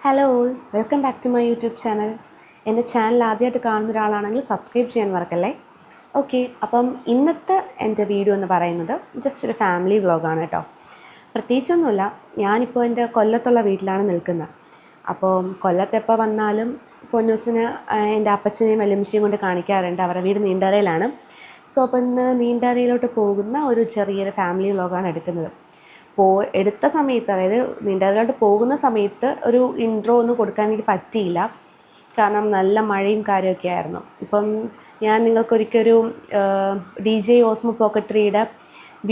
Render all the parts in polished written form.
Hello, welcome back to my YouTube channel. എൻ്റെ channel ആദ്യമായിട്ട് കാണുന്ന ഒരാളാണെങ്കിൽ സബ്സ്ക്രൈബ് ചെയ്യാൻ മറക്കല്ലേ. ഓക്കെ, അപ്പം ഇന്നത്തെ എൻ്റെ വീഡിയോ എന്ന് പറയുന്നത് ജസ്റ്റ് ഒരു ഫാമിലി വ്ളോഗാണ് കേട്ടോ. പ്രത്യേകിച്ചൊന്നുമില്ല, ഞാനിപ്പോൾ എൻ്റെ കൊല്ലത്തുള്ള വീട്ടിലാണ് നിൽക്കുന്നത്. അപ്പോൾ കൊല്ലത്തെപ്പോൾ വന്നാലും പൊന്നൂസിന് എൻ്റെ അപ്പച്ചനെയും വല്യമ്മച്ചിയും കൊണ്ട് കാണിക്കാറുണ്ട്. അവരുടെ വീട് നീണ്ടരയിലാണ്. സോ അപ്പോൾ ഇന്ന് നീണ്ടരയിലോട്ട് പോകുന്ന ഒരു ചെറിയൊരു ഫാമിലി വ്ളോഗാണ് എടുക്കുന്നത്. എടുത്ത സമയത്ത്, അതായത് നീണ്ടരയിലോട്ട് പോകുന്ന സമയത്ത് ഒരു ഇൻട്രോ ഒന്നും കൊടുക്കാൻ എനിക്ക് പറ്റിയില്ല. കാരണം നല്ല മഴയും കാര്യമൊക്കെ ആയിരുന്നു. ഇപ്പം ഞാൻ നിങ്ങൾക്കൊരിക്കലൊരു DJ Osmo Pocket 3യുടെ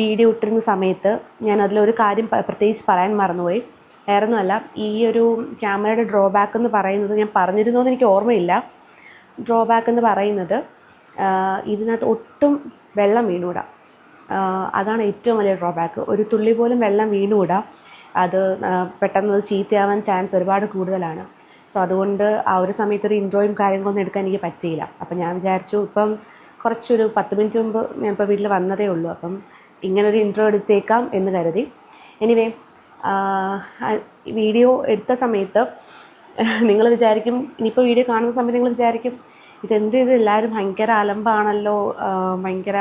വീഡിയോ ഇട്ടിരുന്ന സമയത്ത് ഞാൻ അതിലൊരു കാര്യം പ്രത്യേകിച്ച് പറയാൻ മറന്നുപോയി. വേറൊന്നുമല്ല, ഈ ഒരു ക്യാമറയുടെ ഡ്രോബാക്ക് എന്ന് പറയുന്നത് ഞാൻ പറഞ്ഞിരുന്നോ എന്ന് എനിക്ക് ഓർമ്മയില്ല. ഡ്രോബാക്ക് എന്ന് പറയുന്നത് ഇതിനകത്ത് ഒട്ടും വെള്ളം വീണൂടാ. അതാണ് ഏറ്റവും വലിയ ഡ്രോബാക്ക്. ഒരു തുള്ളി പോലും വെള്ളം വീണുകൂടാ. അത് പെട്ടെന്ന് ചീത്തയാവാൻ ചാൻസ് ഒരുപാട് കൂടുതലാണ്. സോ അതുകൊണ്ട് ആ ഒരു സമയത്തൊരു ഇൻട്രോയും കാര്യങ്ങളൊന്നും എടുക്കാൻ എനിക്ക് പറ്റിയില്ല. അപ്പം ഞാൻ വിചാരിച്ചു, ഇപ്പം കുറച്ചൊരു 10 മിനിറ്റ് മുമ്പ് ഞാൻ ഇപ്പോൾ വീട്ടിൽ വന്നതേ ഉള്ളൂ, അപ്പം ഇങ്ങനൊരു ഇൻട്രോ എടുത്തേക്കാം എന്ന് കരുതി. എനിവേ, വീഡിയോ എടുത്ത സമയത്ത് നിങ്ങൾ വിചാരിക്കും, ഇനിയിപ്പോൾ വീഡിയോ കാണുന്ന സമയത്ത് നിങ്ങൾ വിചാരിക്കും, ഇത് എല്ലാവരും ഭയങ്കര അലമ്പാണല്ലോ, ഭയങ്കര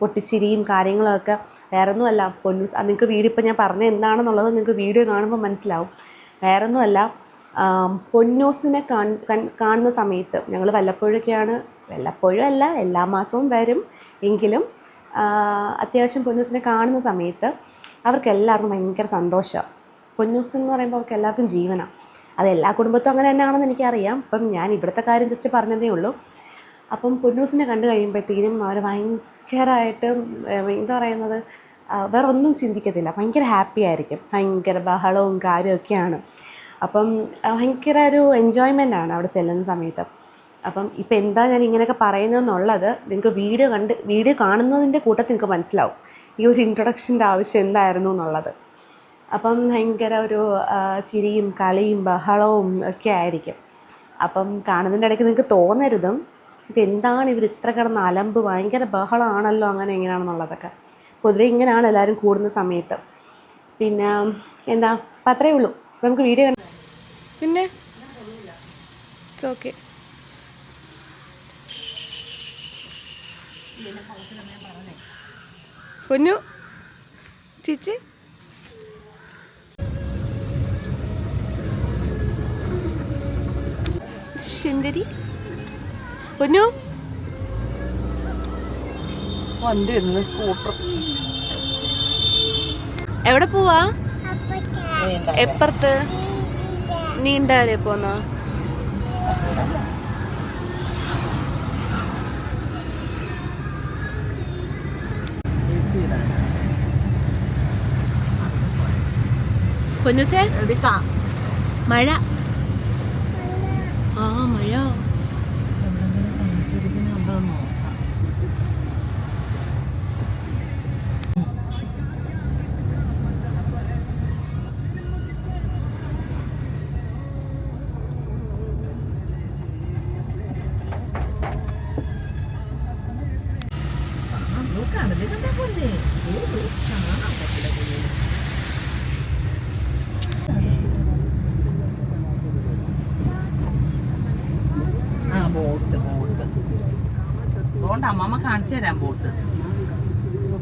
പൊട്ടിച്ചിരിയും കാര്യങ്ങളൊക്കെ. വേറൊന്നുമല്ല, പൊന്നൂസ് നിങ്ങൾക്ക് വീഡിയോ ഇപ്പോൾ ഞാൻ പറഞ്ഞത് എന്താണെന്നുള്ളത് നിങ്ങൾക്ക് വീഡിയോ കാണുമ്പോൾ മനസ്സിലാവും. വേറൊന്നുമല്ല, പൊന്നൂസിനെ കാണുന്ന സമയത്ത് ഞങ്ങൾ വല്ലപ്പോഴും അല്ല, എല്ലാ മാസവും വരും. എങ്കിലും അത്യാവശ്യം പൊന്നൂസിനെ കാണുന്ന സമയത്ത് അവർക്കെല്ലാവർക്കും ഭയങ്കര സന്തോഷമാണ്. പൊന്നൂസ് എന്ന് പറയുമ്പോൾ അവർക്ക് എല്ലാവർക്കും ജീവനാണ്. അത് എല്ലാ കുടുംബത്തും അങ്ങനെ തന്നെയാണെന്ന് എനിക്കറിയാം. അപ്പം ഞാൻ ഇവിടുത്തെ കാര്യം ജസ്റ്റ് പറഞ്ഞതേ ഉള്ളൂ. അപ്പം പൊന്നൂസിനെ കണ്ടു കഴിയുമ്പോഴത്തേക്കും അവർ ഭയങ്കരമായിട്ട് വേറെ ഒന്നും ചിന്തിക്കത്തില്ല. ഭയങ്കര ഹാപ്പി ആയിരിക്കും. ഭയങ്കര ബഹളവും കാര്യമൊക്കെയാണ്. അപ്പം ഭയങ്കര ഒരു എൻജോയ്മെൻ്റാണ് അവിടെ ചെല്ലുന്ന സമയത്ത്. അപ്പം ഇപ്പം എന്താ ഞാൻ ഇങ്ങനെയൊക്കെ പറയുന്നതെന്നുള്ളത് നിങ്ങൾക്ക് വീഡിയോ കാണുന്നതിൻ്റെ കൂട്ടത്തിൽ നിങ്ങൾക്ക് മനസ്സിലാവും ഈ ഒരു ഇൻട്രൊഡക്ഷൻ്റെ ആവശ്യം എന്തായിരുന്നു എന്നുള്ളത്. അപ്പം ഭയങ്കര ഒരു ചിരിയും കളിയും ബഹളവും ഒക്കെ ആയിരിക്കും. അപ്പം കാണുന്നതിൻ്റെ ഇടയ്ക്ക് നിങ്ങൾക്ക് തോന്നരുതും ഇതെന്താണ് ഇവർ ഇത്ര കിടന്ന് അലമ്പ്, ഭയങ്കര ബഹളമാണല്ലോ, അങ്ങനെ എങ്ങനെയാണെന്നുള്ളതൊക്കെ. പൊതുവെ ഇങ്ങനെയാണ് എല്ലാവരും കൂടുന്ന സമയത്ത്. പിന്നെ എന്താ, അപ്പം അത്രയേ ഉള്ളൂ. അപ്പം നമുക്ക് വീഡിയോ പിന്നെ ഓക്കെ. പൊന്നു ചേച്ചി സുന്ദരി പൊന്നു വണ്ടി വരുന്നു, സ്കൂട്ടർ. എവിടെ പോവാ? എപ്പുറത്ത് നീണ്ടാരെ പോന്നോ? പൊന്നുസേ, മഴ. ആ മഴ. ബോട്ട് അമ്മമ്മ കാണിച്ചു തരാം. ബോട്ട്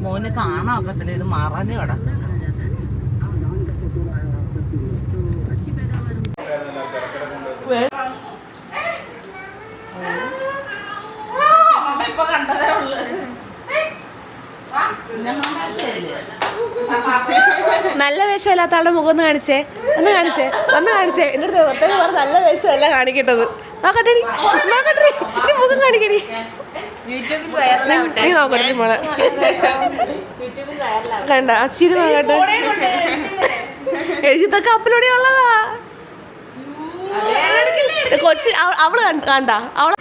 മോന് കാണാൻ ഒക്കത്തില്ല, ഇത് മറഞ്ഞു കിടക്കും. ഇപ്പൊ കണ്ടതേ ഉള്ളു. നല്ല വേഷമല്ലാത്ത ആളുടെ മുഖം ഒന്ന് കാണിച്ചേ. എൻ്റെ അടുത്ത് ഒത്തന്നെ പറഞ്ഞ നല്ല വേഷമല്ല കാണിക്കേണ്ടത്. നോക്കട്ടെ മുഖം കാണിക്കടി. നീ നോക്കട്ടെ മോളെ, കണ്ട അച്ചിരി നോക്കട്ടെ. എഴുതിത്തൊക്കെ അപ്പിലൂടെ ഉള്ളതാ. കൊച്ചി അവള് കണ്ട അവളെ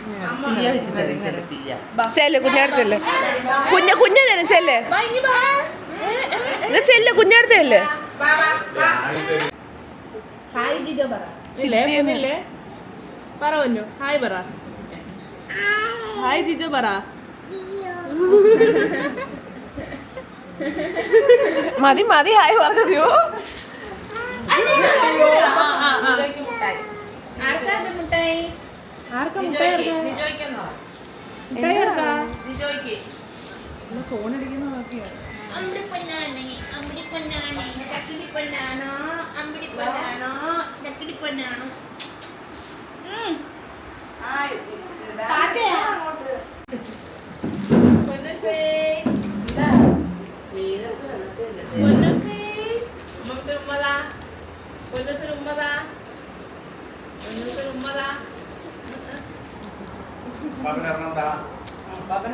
ചെല്ല്, കുഞ്ഞടുത്തല്ലേ കുഞ്ഞ തരും. ചെല്ല് കുഞ്ഞടുത്തല്ലേ. ഹായ് പറ. ഹായ് ജിജോ പറ. മതി ഹായ് പറഞ്ഞു. ഫോൺ അടിക്കുന്ന നോക്കിയാ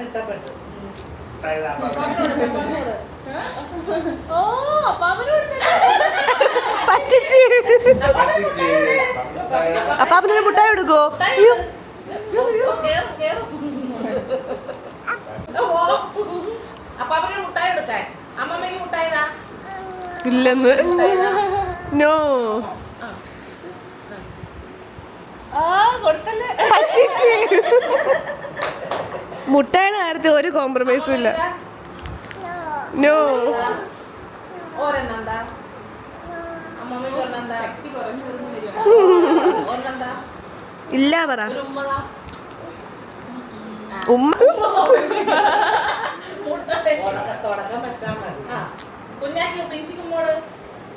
ഇഷ്ടപ്പെട്ടു. അപ്പൊ അവന് മുട്ടായി കൊടുക്കോ? അപ്പൊ അവന് മുട്ടായി എടുക്കാൻ അമ്മമ്മക്ക് മുട്ടായിതാ ഇല്ലെന്ന്. നോ മുട്ടായുടെ കാര്യത്തിൽ ഒരു കോംപ്രമൈസും ഇല്ല. നോ ഒരെണ്ണെന്താ അമ്മമ്മക്ക് ഒരെണ്ണെന്താ ഒരെണ്ണെന്താ ഇല്ല പറ. ഒരു ഉമ്മതാ ഉമ്മ തുടക്കം വെച്ചാ മതി. കുഞ്ഞാക്കി പിഞ്ചിക്കുമ്പോട്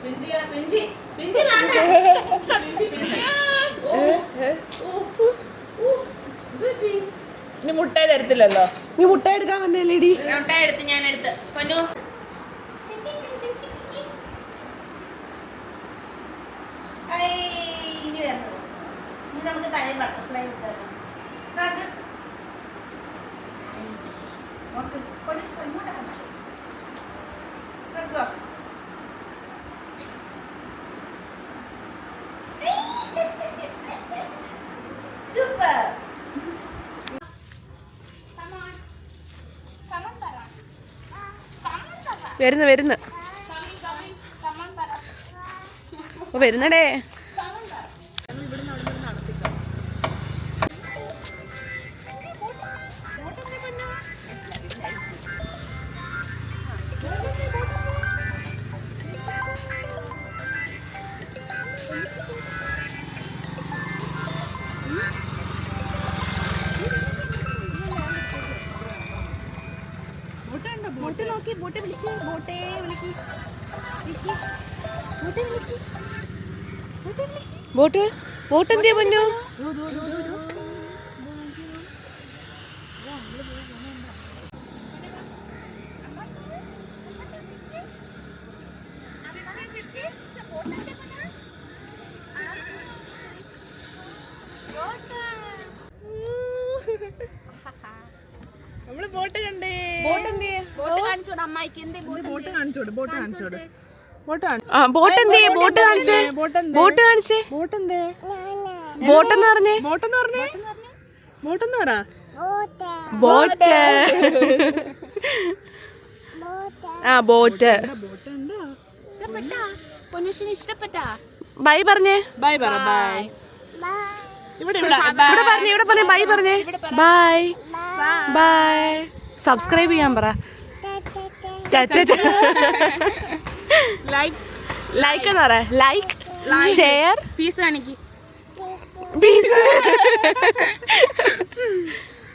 പിഞ്ചി പിഞ്ചി പിഞ്ചി പിഞ്ചി പിഞ്ചി ഇനി മുട്ടായി തരത്തില്ലല്ലോ. നീ മുട്ടായി എടുക്കാൻ വന്നല്ലേടി? മുട്ടായി എടുത്ത് ഞാൻ എടുത്ത് പന്നു നമുക്ക് തലയിൽ ബട്ടർഫ്ലൈ വെച്ചാലോ? സൂപ്പർ. വരുന്നു വരുന്നു വരുന്നടേ. ബോട്ട് നോക്കി ബോട്ട് വിളിച്ച് ബോട്ടേ വിളിക്ക് ബോട്ട് ബോട്ട് എന്തിയാ പൊന്നു? നമ്മള് ബോട്ട് കണ്ടേ. ബോട്ട് എന്തിയെ? ബോട്ട് കാണിച്ചോട് അമ്മായിക്ക് എന്തേ ബോട്ട് കാണിച്ചോട് ബോട്ട് കാണിച്ചോട് ബോട്ട് ആ ബോട്ട് എന്തിയെ? ബോട്ട് കാണിച്ചേ. ബോട്ട് കാണിച്ചേ. ബോട്ട് എന്തേ ബോട്ടെന്ന് പറഞ്ഞേ. ബോട്ടെന്ന് പറഞ്ഞേ ബോട്ടെന്ന് പറ. ബോട്ട് ആ ബോട്ട്. ബോട്ട് ഉണ്ടോ? പൊന്നുഷിന് ഇഷ്ടപ്പെട്ടാ? ബൈ പറഞ്ഞേ. ബൈ പറ ബൈ. ഇവിടെ ഇവിടെ പറഞ്ഞേ. ഇവിടെ പറഞ്ഞേ ബൈ പറഞ്ഞേ. Bye bye. സബ്സ്ക്രൈബ് ചെയ്യാൻ പറ. ലൈക്ക് എന്ന് പറ. ലൈക്ക് ഷെയർ പീസ് കാണിക്ക്. പീസ്.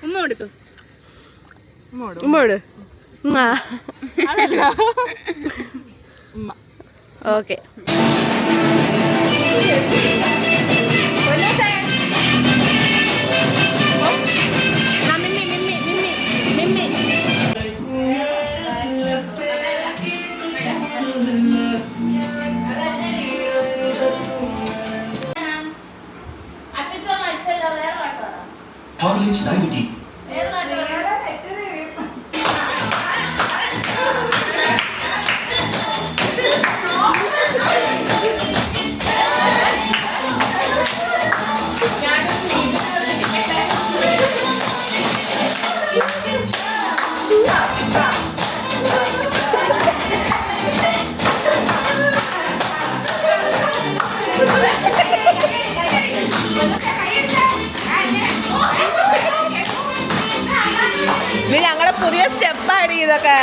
ഉമ്മ കൊടുക്ക്. ഉമ്മോട്. ഓക്കെ. Horlicks Diabetes. ഇത് ഞങ്ങളുടെ പുതിയ സ്റ്റെപ്പാണ് ഇതൊക്കെ.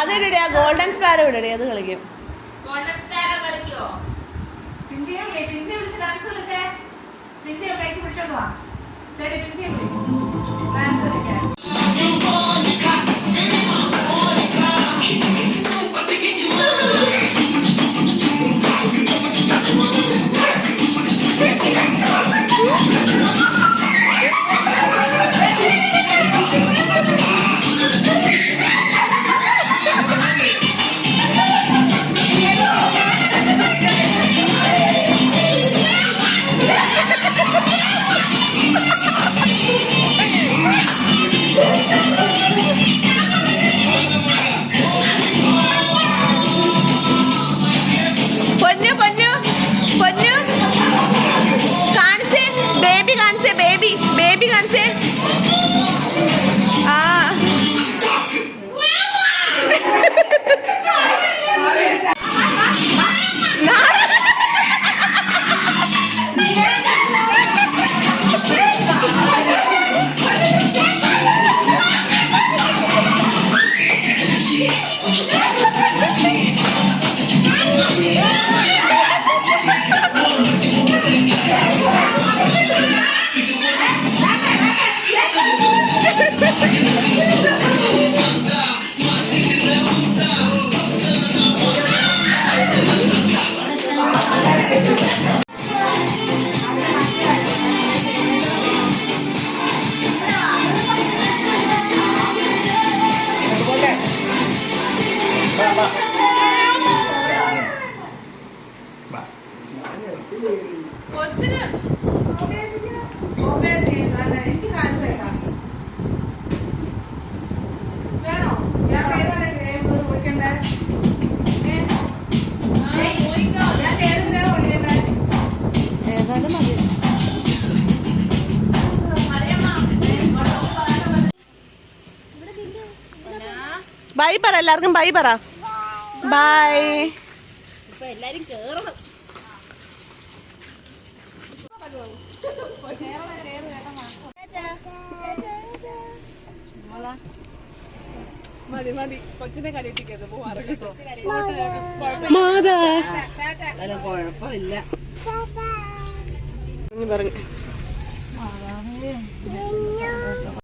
അതിടെ ഗോൾഡൻ സ്പാരോ ഇടേ അത് കളിക്കും. ബൈ പറ, എല്ലാവർക്കും ബൈ പറ. ബൈ. എല്ലാരും കേറണം. മതി മതി, കൊച്ചിനെ കളിപ്പിക്കരുത്. കുഴപ്പമില്ല. പറഞ്ഞു